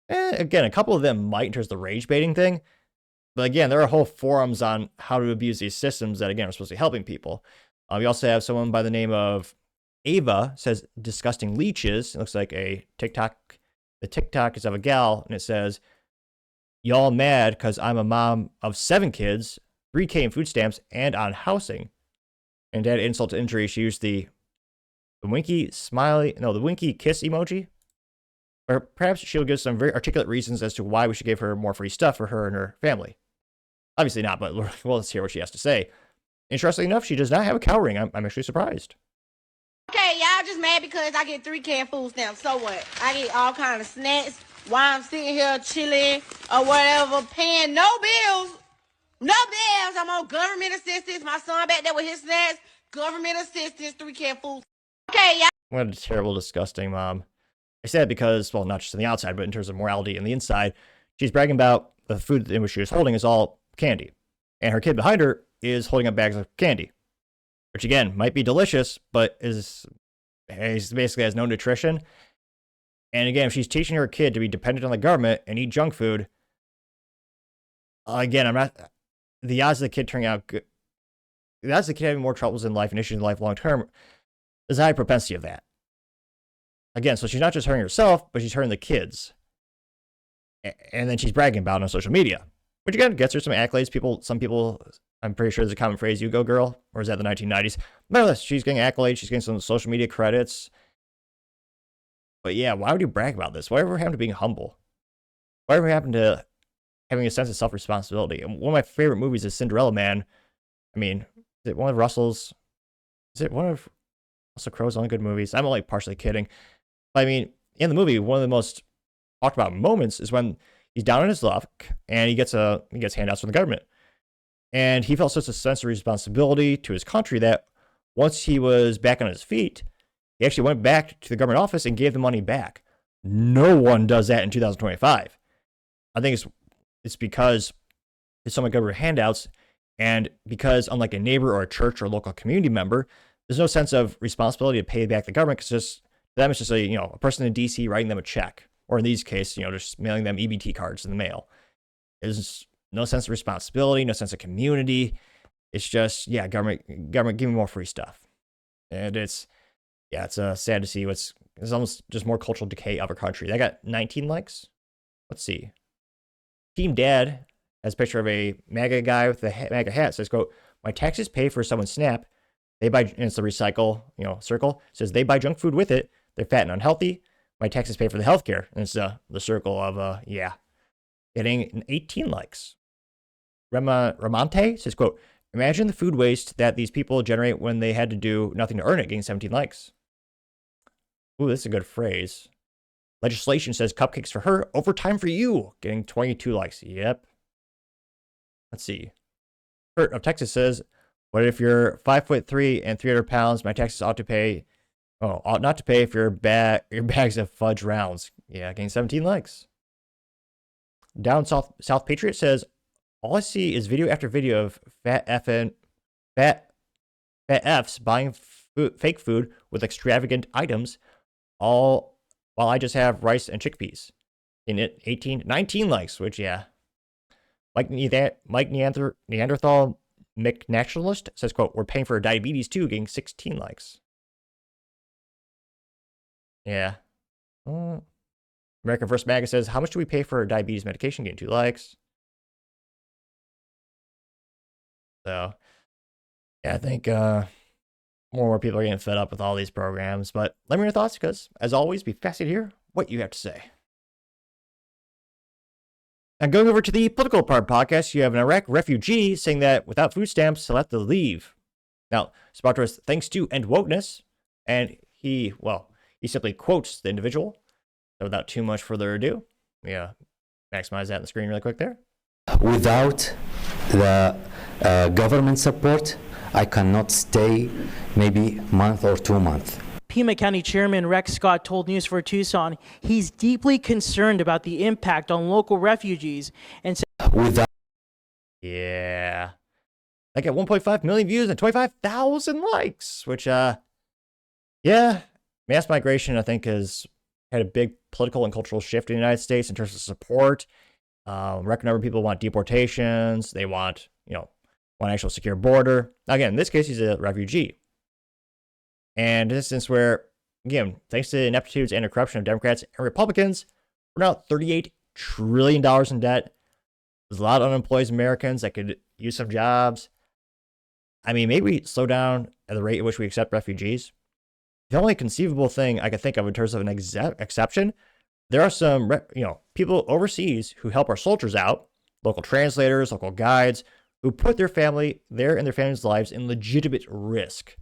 again, a couple of them might in terms of the rage baiting thing. But again, there are whole forums on how to abuse these systems that, again, are supposed to be helping people. We also have someone by the name of Ava, says, disgusting leeches. It looks like a TikTok. The TikTok is of a gal, and it says, y'all mad because I'm a mom of 7 kids, 3K in food stamps, and on housing. And to add insult to injury, she used the winky kiss emoji. Or perhaps she'll give some very articulate reasons as to why we should give her more free stuff for her and her family. Obviously not, but well, let's hear what she has to say. Interestingly enough, she does not have a cow ring. I'm actually surprised. Okay, y'all just mad because I get 3K in food stamps. So what? I get all kind of snacks, while I'm sitting here chilling or whatever, paying no bills. No bills. I'm on government assistance. My son back there with his snacks. Government assistance, 3 canned food. Okay, y'all. What a terrible, disgusting mom. I say that because, well, not just on the outside, but in terms of morality on the inside, she's bragging about the food in which she was holding is all candy. And her kid behind her is holding up bags of candy, which again might be delicious, but is basically has no nutrition. And again, if she's teaching her kid to be dependent on the government and eat junk food, again, the odds of the kid turning out good, the odds of the kid having more troubles in life and issues in life long term, there's a high propensity of that. Again, so she's not just hurting herself, but she's hurting the kids. And then she's bragging about it on social media, which again gets her some accolades. Some people, I'm pretty sure there's a common phrase, you go girl, or is that the 1990s? Nevertheless, she's getting accolades, she's getting some social media credits. But yeah, why would you brag about this? Whatever happened to being humble? Whatever happened to having a sense of self-responsibility? And one of my favorite movies is Cinderella Man. I mean, is it one of Russell Crowe's only good movies? I'm only partially kidding. But I mean, in the movie, one of the most talked about moments is when he's down on his luck and he gets handouts from the government. And he felt such a sense of responsibility to his country that once he was back on his feet, he actually went back to the government office and gave the money back. No one does that in 2025. I think it's because there's so many government handouts, and because unlike a neighbor or a church or a local community member, there's no sense of responsibility to pay back the government because just them it's just a person in DC writing them a check, or in these cases, just mailing them EBT cards in the mail. There's no sense of responsibility, no sense of community. It's just government give me more free stuff, and it's sad to see it's almost just more cultural decay of our country. They got 19 likes. Let's see. Team Dad has a picture of a MAGA guy with a MAGA hat. It says, quote, "My taxes pay for someone's SNAP. They buy," and it's the recycle, circle. It says they buy junk food with it. They're fat and unhealthy. My taxes pay for the healthcare. And it's the circle of, getting 18 likes. Ramante says, quote, "Imagine the food waste that these people generate when they had to do nothing to earn it," getting 17 likes. Ooh, this is a good phrase. Legislation says cupcakes for her, overtime for you, getting 22 likes. Yep. Let's see. Kurt of Texas says, "What if you're 5'3" and 300 pounds? My taxes ought not to pay for your bags of fudge rounds." Yeah, getting 17 likes. Down South Patriot says, "All I see is video after video of fat F's buying fake food with extravagant items, all while I just have rice and chickpeas." In it, 19 likes, which, yeah. Mike Neanderthal McNaturalist says, quote, "We're paying for diabetes too," getting 16 likes. Yeah. American First Maga says, "How much do we pay for diabetes medication?" Getting 2 likes. So, yeah, I think more and more people are getting fed up with all these programs. But let me know your thoughts, because, as always, be fascinated to hear what you have to say. And going over to the political part of the podcast, you have an Iraq refugee saying that without food stamps, he'll have to leave. Now, Sparta was thanks to End Wokeness, and he simply quotes the individual. So without too much further ado, maximize that on the screen really quick there. "Without the government support, I cannot stay maybe a month or 2 months." Pima County Chairman Rex Scott told News for Tucson he's deeply concerned about the impact on local refugees and said, Yeah. I got 1.5 million views and 25,000 likes, which, mass migration, I think, has had a big political and cultural shift in the United States in terms of support. Record number of people want deportations. They want, an actual secure border. Again, in this case, he's a refugee. And in this instance where, again, thanks to the ineptitudes and the corruption of Democrats and Republicans, we're now $38 trillion in debt. There's a lot of unemployed Americans that could use some jobs. I mean, maybe we slow down at the rate at which we accept refugees. The only conceivable thing I could think of in terms of an exception, there are some, people overseas who help our soldiers out, local translators, local guides, who put their family, and their families' lives in legitimate risk,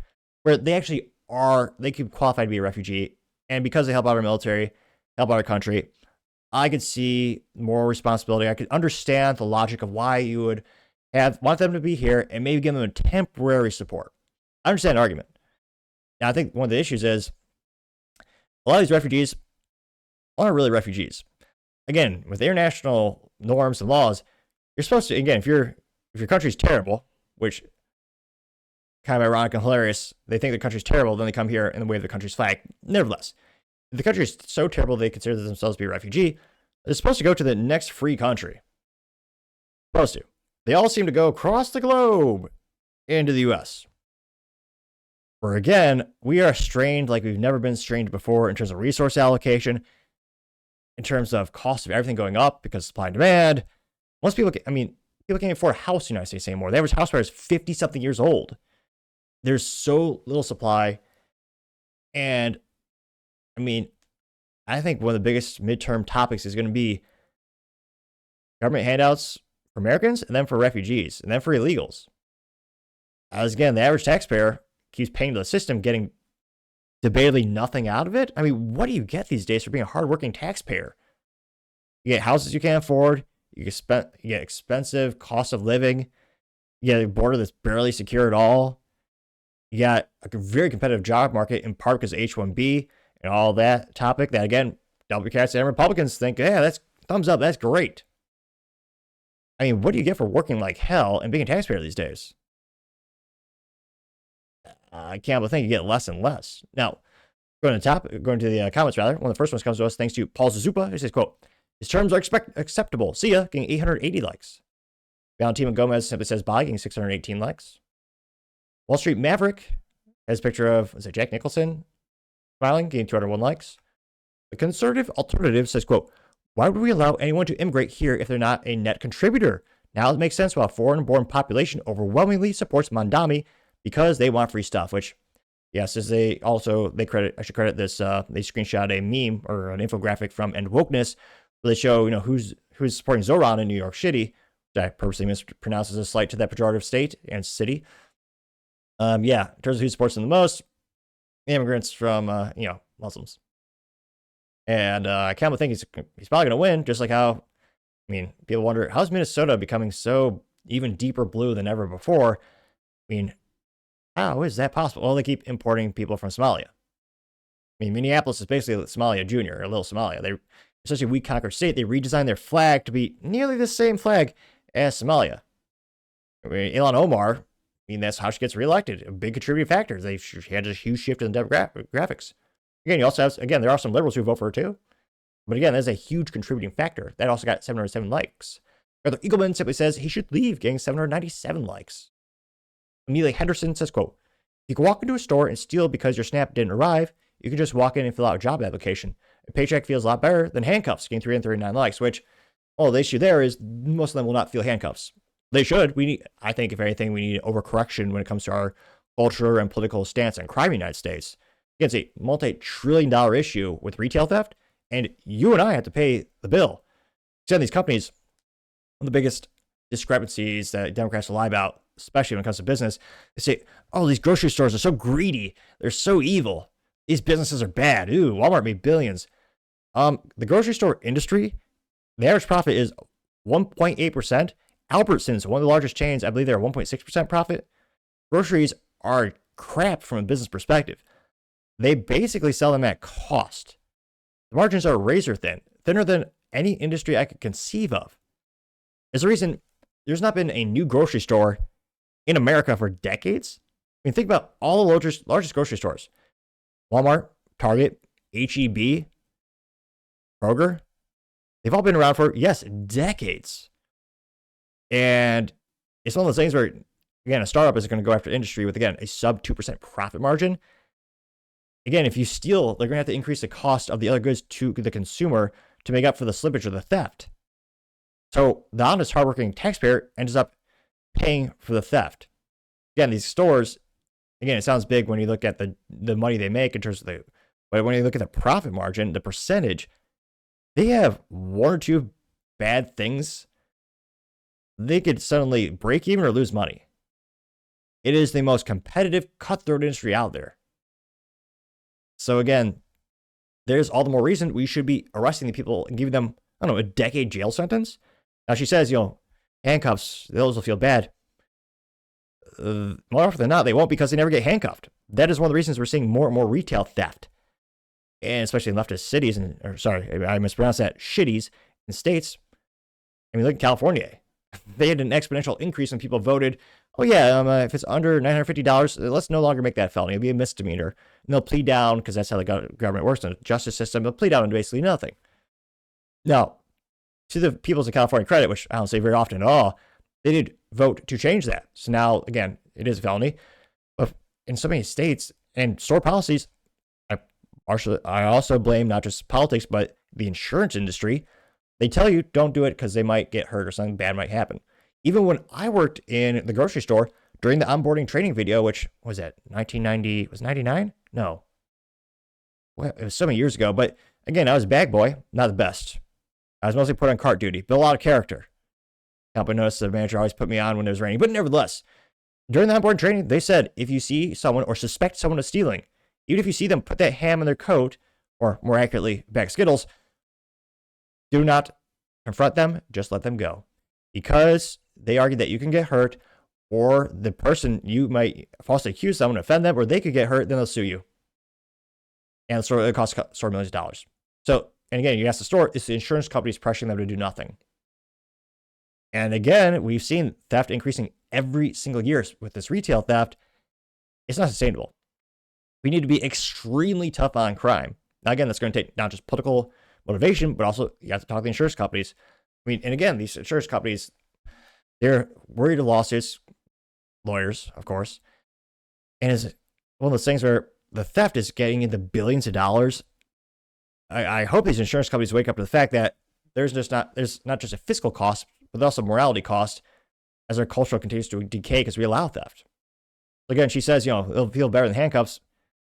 where they actually they could qualify to be a refugee. And because they help out our military, help out our country, I could see moral responsibility. I could understand the logic of why you would want them to be here and maybe give them a temporary support. I understand the argument. Now, I think one of the issues is a lot of these refugees aren't really refugees. Again, with international norms and laws, you're supposed to, again, if your country's terrible, which kind of ironic and hilarious, they think the country's terrible, then they come here and wave the country's flag. Nevertheless, if the country is so terrible they consider themselves to be a refugee, they're supposed to go to the next free country. Supposed to. They all seem to go across the globe into the U.S. Where again, we are strained like we've never been strained before in terms of resource allocation, in terms of cost of everything going up because of supply and demand. Most people, people can't afford a house in the United States anymore. The average house buyer is 50-something years old. There's so little supply. And, I think one of the biggest midterm topics is going to be government handouts for Americans and then for refugees and then for illegals. As again, the average taxpayer keeps paying to the system, getting debatably nothing out of it. What do you get these days for being a hardworking taxpayer? You get houses you can't afford. You get expensive cost of living. You get a border that's barely secure at all. You got a very competitive job market in part because of H-1B and all that topic that, again, Democrats and Republicans think, yeah, that's thumbs up. That's great. What do you get for working like hell and being a taxpayer these days? I can't but think you get less and less. Now, going to the comments rather. One of the first ones comes to us thanks to Paul Zazupa. He says, quote, his terms are acceptable. See ya, getting 880 likes. Valentina Gomez simply says bye, getting 618 likes. Wall Street Maverick has a picture of, Jack Nicholson smiling, getting 201 likes. The conservative alternative says, quote, why would we allow anyone to immigrate here if they're not a net contributor? Now it makes sense why a foreign-born population overwhelmingly supports Mandami because they want free stuff, which, yes, I should credit this, they screenshot a meme or an infographic from End Wokeness where they show, who's supporting Zoran in New York City, which I purposely mispronounced as a slight to that pejorative state and city. In terms of who supports them the most, immigrants from, Muslims. And I can't but think he's probably going to win, just like how, people wonder, how's Minnesota becoming so even deeper blue than ever before? How is that possible? Well, they keep importing people from Somalia. Minneapolis is basically Somalia Junior, or Little Somalia. They, especially We Conquer State, they redesigned their flag to be nearly the same flag as Somalia. Ilhan Omar, that's how she gets reelected. A big contributing factor. She had a huge shift in the demographics. Again, you also have, there are some liberals who vote for her too. But again, that's a huge contributing factor. That also got 707 likes. Brother Eagleman simply says he should leave, getting 797 likes. Amelia Henderson says, quote, you can walk into a store and steal because your SNAP didn't arrive. You can just walk in and fill out a job application. A paycheck feels a lot better than handcuffs, getting 339 likes, which, the issue there is most of them will not feel handcuffs. They should. I think, if anything, we need overcorrection when it comes to our culture and political stance on crime in the United States. It's a multi-trillion-dollar issue with retail theft, and you and I have to pay the bill. Some of these companies, one of the biggest discrepancies that Democrats lie about, especially when it comes to business, they say, these grocery stores are so greedy. They're so evil. These businesses are bad. Ooh, Walmart made billions. The grocery store industry, the average profit is 1.8%. Albertsons, one of the largest chains, I believe they're 1.6% profit. Groceries are crap from a business perspective. They basically sell them at cost. The margins are razor thin, thinner than any industry I could conceive of. There's a reason there's not been a new grocery store in America for decades. Think about all the largest grocery stores. Walmart, Target, H-E-B, Kroger. They've all been around for, yes, decades. And it's one of those things where, again, a startup is going to go after industry with, again, a sub 2% profit margin. Again, if you steal, they're going to have to increase the cost of the other goods to the consumer to make up for the slippage or the theft. So the honest, hardworking taxpayer ends up paying for the theft. Again, these stores, again, it sounds big when you look at the money they make in terms of but when you look at the profit margin, the percentage, they have one or two bad things. They could suddenly break even or lose money. It is the most competitive, cutthroat industry out there. So again, there's all the more reason we should be arresting the people and giving them, I don't know, a decade jail sentence. Now she says, handcuffs, those will feel bad. More often than not, they won't, because they never get handcuffed. That is one of the reasons we're seeing more and more retail theft. And especially in leftist cities, I mispronounced that, shitties in states. I mean, look at California. They had an exponential increase when people voted, if it's under $950, let's no longer make that a felony. It'll be a misdemeanor. And they'll plead down, because that's how the government works in the justice system. They'll plead down to basically nothing. Now, to the people's of California credit, which I don't say very often at all, they did vote to change that. So now, again, it is a felony. But in so many states and store policies, I also blame not just politics, but the insurance industry. They tell you don't do it because they might get hurt or something bad might happen. Even when I worked in the grocery store during the onboarding training video, which was that 1990, was 99? No. Well, it was so many years ago. But again, I was a bag boy, not the best. I was mostly put on cart duty, built a lot of character. Company noticed the manager always put me on when it was raining. But nevertheless, during the onboarding training, they said if you see someone or suspect someone of stealing, even if you see them put that ham in their coat, or more accurately, a bag of Skittles, do not confront them, just let them go. Because they argue that you can get hurt, or the person, you might falsely accuse someone, offend them, or they could get hurt, then they'll sue you. And it costs the store millions of dollars. So, and again, you ask the store, it's the insurance companies pressuring them to do nothing. And again, we've seen theft increasing every single year with this retail theft. It's not sustainable. We need to be extremely tough on crime. Now, again, that's going to take not just political motivation, but also you have to talk to the insurance companies. I mean, and again, these insurance companies, they're worried of lawsuits, lawyers, of course. And it's one of those things where the theft is getting into billions of dollars. I hope these insurance companies wake up to the fact that there's not just a fiscal cost, but also a morality cost as our culture continues to decay because we allow theft. Again, she says, it'll feel better than handcuffs.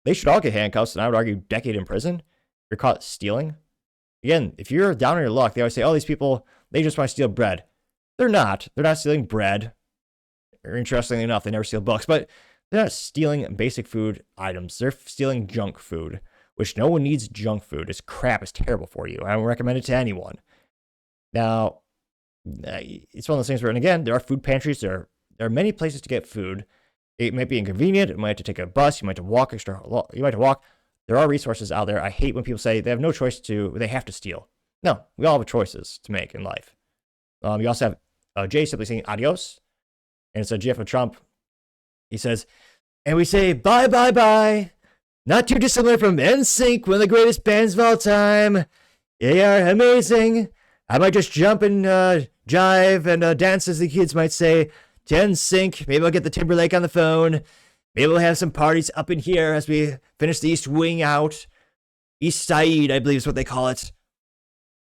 They should all get handcuffs, and I would argue decade in prison. You're caught stealing. Again, if you're down on your luck, they always say, these people, they just want to steal bread. They're not. They're not stealing bread. Or interestingly enough, they never steal books, but they're not stealing basic food items. They're stealing junk food, which no one needs junk food. It's crap. It's terrible for you. I don't recommend it to anyone. Now, it's one of those things where, and again, there are food pantries. There are many places to get food. It might be inconvenient. You might have to take a bus. You might have to walk You might have to walk. There are resources out there. I hate when people say they have no choice they have to steal. No, we all have choices to make in life. You also have Jay simply saying adios. And it's a gif of Trump. He says, and we say bye, bye, bye. Not too dissimilar from NSYNC, one of the greatest bands of all time. They are amazing. I might just jump and jive and dance, as the kids might say, to NSYNC. Maybe I'll get the Timberlake on the phone. Maybe we'll have some parties up in here as we finish the East Wing out. East Side, I believe is what they call it.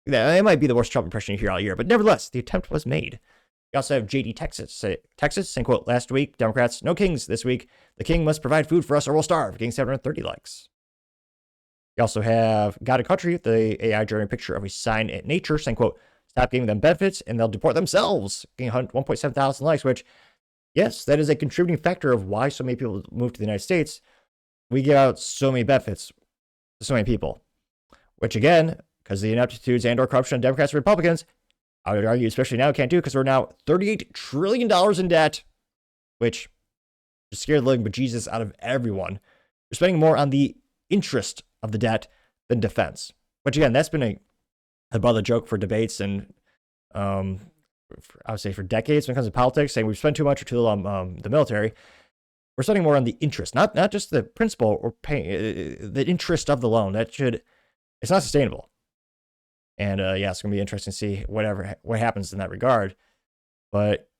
Yeah, it might be the worst Trump impression you hear all year, but nevertheless, the attempt was made. We also have JD Texas, saying, quote, last week, Democrats, no kings this week. The king must provide food for us or we'll starve. Getting 730 likes. We also have God and Country, the AI generated picture of a sign at nature, saying, quote, stop giving them benefits and they'll deport themselves. Getting 1.7 thousand likes, which, yes, that is a contributing factor of why so many people move to the United States. We give out so many benefits to so many people, which again, because of the ineptitudes and or corruption of Democrats and Republicans, I would argue, especially now, can't do because we're now $38 trillion in debt, which just scared the living bejesus out of everyone. We're spending more on the interest of the debt than defense, which again, that's been a brother joke for debates and I would say for decades when it comes to politics, saying we've spent too much or too little on the military. We're spending more on the interest, not just the principal or pay, the interest of the loan. It's not sustainable. And it's going to be interesting to see what happens in that regard. But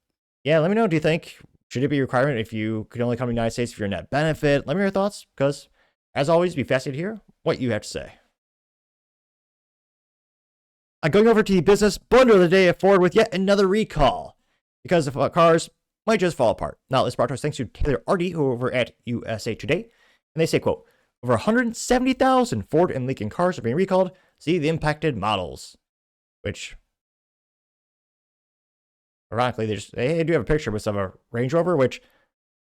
yeah, let me know. Do you think, should it be a requirement if you could only come to the United States if you're a net benefit? Let me know your thoughts, because as always, be fascinated to hear what you have to say. Going over to the business Blunder of the day, Ford with yet another recall because the cars might just fall apart. Now, this brought to us thanks to Taylor Artie, who over at USA Today, and they say, quote, over 170,000 Ford and Lincoln cars are being recalled. See the impacted models, which, ironically, they do have a picture with some of a Range Rover, which,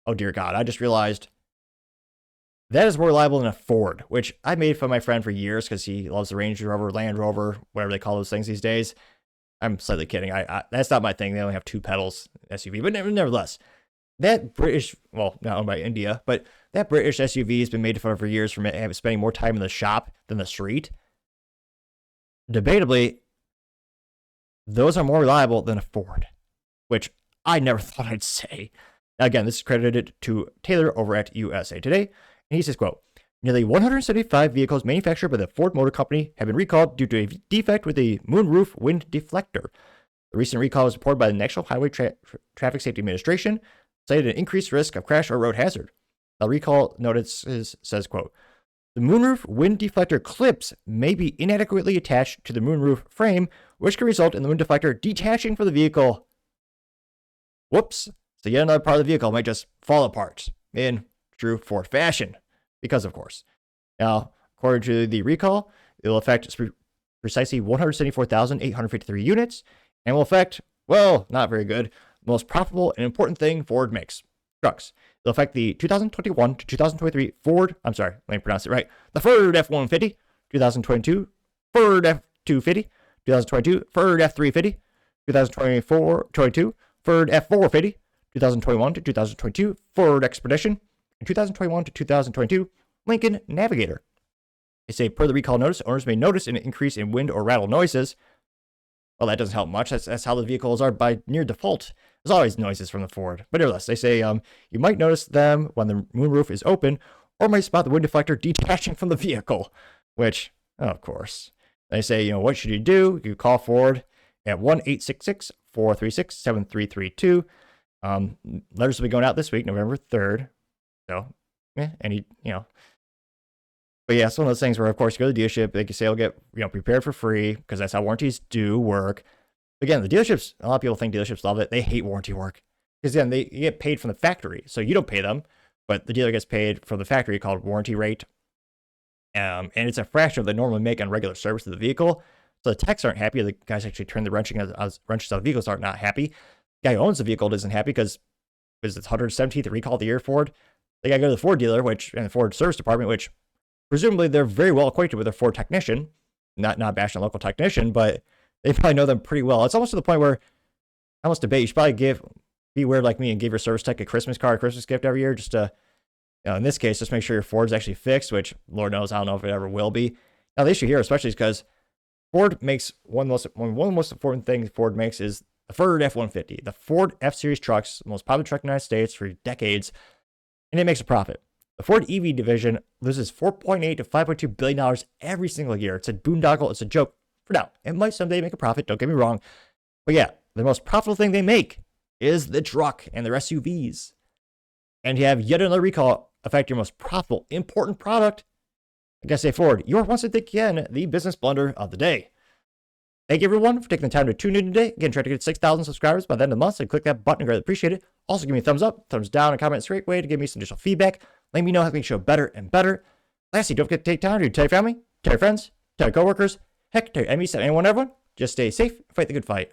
oh dear God, I just realized That is more reliable than a Ford, which I made fun of my friend for years because he loves the Range Rover, Land Rover, whatever they call those things these days. I'm slightly kidding. I that's not my thing. They only have 2 pedals SUV, but nevertheless, that British, well, not owned by India, but that British SUV has been made fun of for years for spending more time in the shop than the street. Debatably, those are more reliable than a Ford, which I never thought I'd say. Now, again, this is credited to Taylor over at USA Today, and he says, quote, nearly 175 vehicles manufactured by the Ford Motor Company have been recalled due to a defect with the moonroof wind deflector. The recent recall was reported by the National Highway Traffic Safety Administration, cited an increased risk of crash or road hazard. The recall notice says, quote, the moonroof wind deflector clips may be inadequately attached to the moonroof frame, which can result in the wind deflector detaching from the vehicle. Whoops. So yet another part of the vehicle might just fall apart in true Ford fashion. Because, of course. Now, according to the recall, it will affect precisely 174,853 units and will affect, well, not very good, the most profitable and important thing Ford makes, trucks. It'll affect the 2021 to 2023 Ford, I'm sorry, let me pronounce it right, the Ford F-150, 2022 Ford F-250, 2022 Ford F-350, 2022 Ford F-450, 2021 to 2022 Ford Expedition, and 2021 to 2022 Lincoln Navigator. They say, per the recall notice, owners may notice an increase in wind or rattle noises. Well, that doesn't help much. That's how the vehicles are by near default. There's always noises from the Ford. But nevertheless, they say you might notice them when the moonroof is open, or might spot the wind deflector detaching from the vehicle, which, of course. They say, what should you do? You call Ford at 1-866-436-7332. Letters will be going out this week, November 3rd. So, but yeah, it's one of those things where, of course, you go to the dealership, they can say, I'll get, prepared for free, because that's how warranties do work. Again, the dealerships, a lot of people think dealerships love it. They hate warranty work. Because again, you get paid from the factory. So you don't pay them, but the dealer gets paid from the factory called warranty rate. And it's a fraction of what they normally make on regular service of the vehicle. So the techs aren't happy. The guys actually turn the wrenches out of the vehicles are not happy. The guy who owns the vehicle isn't happy because it's 117th recall of the year Ford. They got to go to the Ford dealer, and the Ford service department, which presumably they're very well acquainted with a Ford technician. Not bashing a local technician, but they probably know them pretty well. It's almost to the point where I almost debate you should probably be weird like me and give your service tech a Christmas gift every year, just to, in this case, just make sure your Ford's actually fixed, which Lord knows, I don't know if it ever will be. Now the issue here, especially, is because Ford makes one of the most important things Ford makes is the Ford F-150. The Ford F-Series trucks, the most popular truck in the United States for decades, and it makes a profit. The Ford EV division loses $4.8 to $5.2 billion every single year. It's a boondoggle. It's a joke. For now, it might someday make a profit. Don't get me wrong. But yeah, the most profitable thing they make is the truck and their SUVs. And you have yet another recall affect your most profitable, important product. I gotta say, Ford, you're once again the business blunder of the day. Thank you, everyone, for taking the time to tune in today. Again, try to get 6,000 subscribers by the end of the month, so click that button. I greatly appreciate it. Also, give me a thumbs up, thumbs down, and comment. It's a great way to give me some additional feedback. Let me know how to make the show better and better. Lastly, don't forget to take time to tell your family, tell your friends, tell your coworkers, heck, tell your enemies, tell anyone, everyone. Just stay safe, fight the good fight.